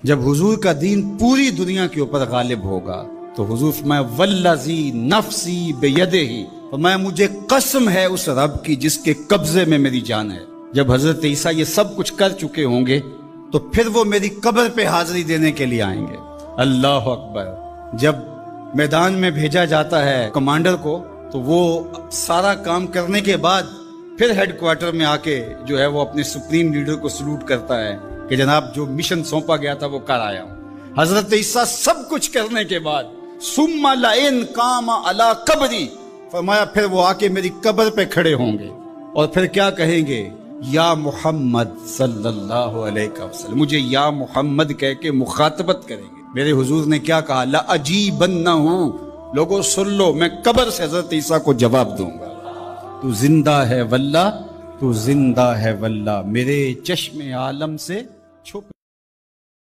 جب حضور کا دین پوری دنیا کے اوپر غالب ہوگا تو حضور فرمایا والذی نفسی بیدہ، فرمایا مجھے قسم ہے اس رب کی جس کے قبضے میں میری جان ہے۔ جب حضرت عیسیٰ یہ سب کچھ کر چکے ہوں گے تو پھر وہ میری قبر پہ حاضری دینے کے لیے آئیں گے۔ اللہ اکبر۔ جب میدان میں بھیجا جاتا ہے کمانڈر کو تو وہ سارا کام کرنے کے بعد پھر ہیڈ کوارٹر میں آ کے جو ہے وہ اپنے سپریم لیڈر کو سلوٹ کرتا ہے کہ جناب جو مشن سونپا گیا تھا وہ کر آیا ہوں۔ حضرت عیسیٰ سب کچھ کرنے کے بعد ثم لئن قام علی قبری، فرمایا پھر وہ آ کے میری قبر پہ کھڑے ہوں گے اور پھر کیا کہیں گے؟ یا محمد صلی اللہ علیہ وسلم، مجھے یا محمد کہہ کے مخاطبت کریں گے۔ میرے حضور نے کیا کہا؟ لَأَجِیبَنَّهُ، لوگوں سن لو، میں قبر سے حضرت عیسیٰ کو جواب دوں گا، تو زندہ ہے واللہ، تو زندہ ہے واللہ، میرے چشم عالم سے چھپ